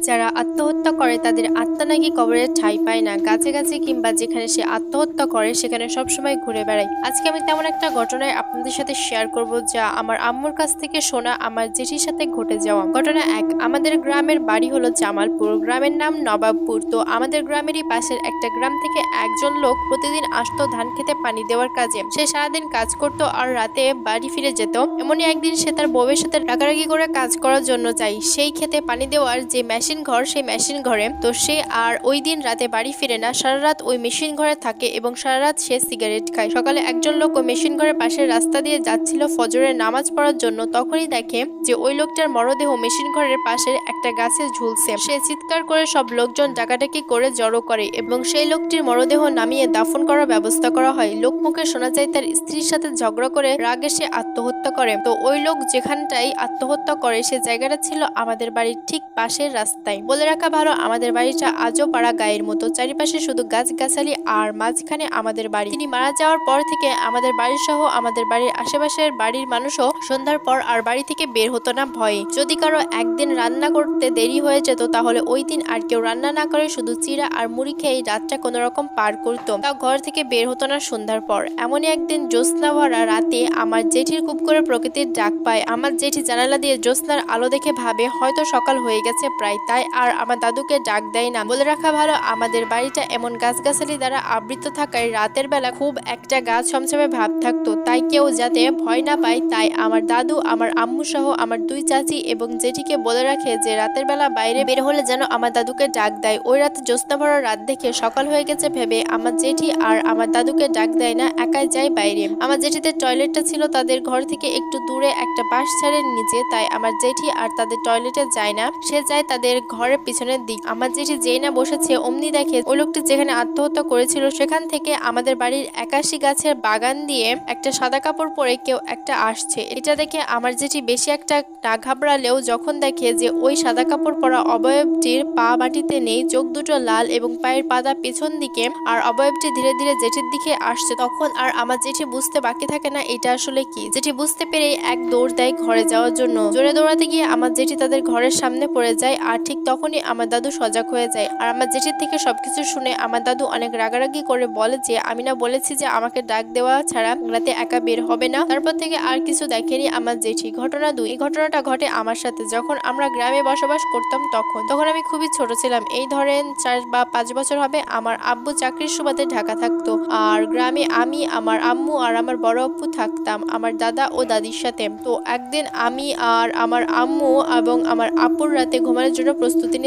যারা আত্মহত্যা করে তাদের আত্মা নাকি কবরের ঠাঁই পায় না, গাছে গাছে কিংবা যেখানে সে আত্মহত্যা করে সেখানে সবসময় ঘুরে বেড়ায়। আজকে আমি তেমন একটা ঘটনায় আপনাদের সাথে শেয়ার করব যা আমার আম্মুর কাছ থেকে শোনা, আমার জেঠির সাথে ঘটে যাওয়া। ঘটনা 1। আমাদের গ্রামের বাড়ি হলো জামালপুর, গ্রামের নাম নবাবপুর। তো আমাদের গ্রামেরই পাশের একটা গ্রাম থেকে একজন লোক প্রতিদিন আসতো ধান খেতে পানি দেওয়ার কাজে। সে সারাদিন কাজ করতো আর রাতে বাড়ি ফিরে যেত। এমনই একদিন সে তার বউয়ের সাথে রাগারাগি করে কাজ করার জন্য যায় সেই খেতে পানি দেওয়ার যে মেশিন ঘর, সেই মেশিন ঘরে। তো সে আর ওই দিন রাতে বাড়ি ফিরে না, সারা রাত ওই মেশিন ঘরে থাকে এবং সারা রাত সে সিগারেট খায়। সকালে একজন লোক ওই মেশিন ঘরের পাশের রাস্তা দিয়ে যাচ্ছিল ফজরের নামাজ পড়ার জন্য, তখনই দেখে যে ওই লোকটার মরদেহ মেশিন ঘরের পাশের একটা গাছে ঝুলছে। সে চিৎকার করে সব লোকজন ডাকাডাকি করে জড়ো করে এবং সেই লোকটির মরদেহ নামিয়ে দাফন করার ব্যবস্থা করা হয়। লোক মুখে শোনা যায় তার স্ত্রীর সাথে ঝগড়া করে রাগে সে আত্মহত্যা করে। তো ওই লোক যেখানটাই আত্মহত্যা করে সে জায়গাটা ছিল আমাদের বাড়ির ঠিক পাশের রাস্তায়। বলে রাখা ভালো, আমাদের বাড়িটা আজও পাড়া গায়ের মতো, চারিপাশে শুধু গাছগাছালি আর মাঝখানে আমাদের বাড়ি। তিনি মারা যাওয়ার পর থেকে আমাদের বাড়ি সহ আমাদের বাড়ির আশেপাশের বাড়ির মানুষও সন্ধ্যার পর আর বাড়ি থেকে বের হতো না ভয়ে। যদি কারো একদিন রান্না করতে দেরি হয়ে যেত তাহলে ওই দিন আর কেউ রান্না না করে শুধু চিড়া আর মুড়ি খেয়ে রাতটা কোনো রকম পার করতো। তাও ঘর থেকে বের হতো না সন্ধ্যার পর। এমনই একদিন জ্যোৎস্না ভরা রাতে আমার জেঠির খুব করে প্রকৃতির ডাক পায়। আমার জেঠি জানালা দিয়ে জ্যোৎস্নার আলো দেখে ভাবে হয়তো সকাল হয়ে গেছে প্রায়, তাই আর আমার দাদুকে ডাক দেয় না। বলে রাখা ভালো, আমাদের বাড়িটা এমন গাছগাছালি দ্বারা আবৃত থাকায় রাতের বেলা খুব একটা গাছ ছমছমে ভাব থাকতো, তাই কেউ যাতে ভয় না পায় তাই আমার দাদু, আমার আম্মু সহ আমার দুই চাচি এবং জেঠিকে বলে রাখে যে রাতের বেলা বাইরে বের হলে যেন আমার দাদুকে ডাক দেয়। ওই রাতে জ্যোৎস্না ভরা রাত দেখে সকাল হয়ে গেছে ভেবে আমার জেঠি আর আমার দাদুকে ডাক দেয় না, একাই যায় বাইরে। আমার জেঠিদের টয়লেটটা ছিল তাদের ঘর থেকে একটু দূরে একটা বাঁশ ঝাড়ের নিচে, তাই আমার জেঠি আর তাদের টয়লেটে যায় না, সে যায় তাদের ঘরের পিছনের দিক। আমার জেঠি যেই না বসেছে অমনি দেখে ওই লোকটি যেখানে আত্মহত্যা করেছিল সেখান থেকে আমাদের বাড়ির 81 গাছের বাগান দিয়ে একটা সাদা কাপড় পরে কেউ একটা আসছে। এটা দেখে আমার জেঠি বেশি একটা না ঘাবড়ালেও যখন দেখে যে ওই সাদা কাপড় পরা অবয়বটির পা মাটিতে নেই, চোখ দুটো লাল এবং পায়ের পাতা পেছন দিকে, আর অবয়বটি ধীরে ধীরে জেঠির দিকে আসছে, তখন আর আমার জেঠি বুঝতে বাকি থাকে না এটা আসলে কি। জেঠি বুঝতে পেরে এক দৌড় দেয় ঘরে যাওয়ার জন্য। জোরে দৌড়াতে গিয়ে আমার জেঠি তাদের ঘরের সামনে পড়ে যায় আর ঠিক তখনই আমার দাদু সজাগ হয়ে যায়। আর আমার জেঠির থেকে সবকিছু শুনে আমার দাদু অনেক রাগারাগি করে বলে যে আমি না বলেছি যে আমাকে ডাক দেওয়া ছাড়া রাতে একা বের হবে না। তারপর থেকে আর কিছু দেখেনি আমার জেঠি। ঘটনা 2। এই ঘটনাটা ঘটে আমার সাথে যখন আমরা গ্রামে বসবাস করতাম। তখন আমি খুবই ছোট ছিলাম, এই ধরেন 4 বা 5 বছর হবে। আমার আব্বু চাকরির সুবাদে ঢাকা থাকতো আর গ্রামে আমি, আমার আম্মু আর আমার বড় আব্বু থাকতাম আমার দাদা ও দাদির সাথে। তো একদিন আমি আর আমার আম্মু এবং আমার আপুর রাতে ঘুমানোর জন্য প্রস্তুতি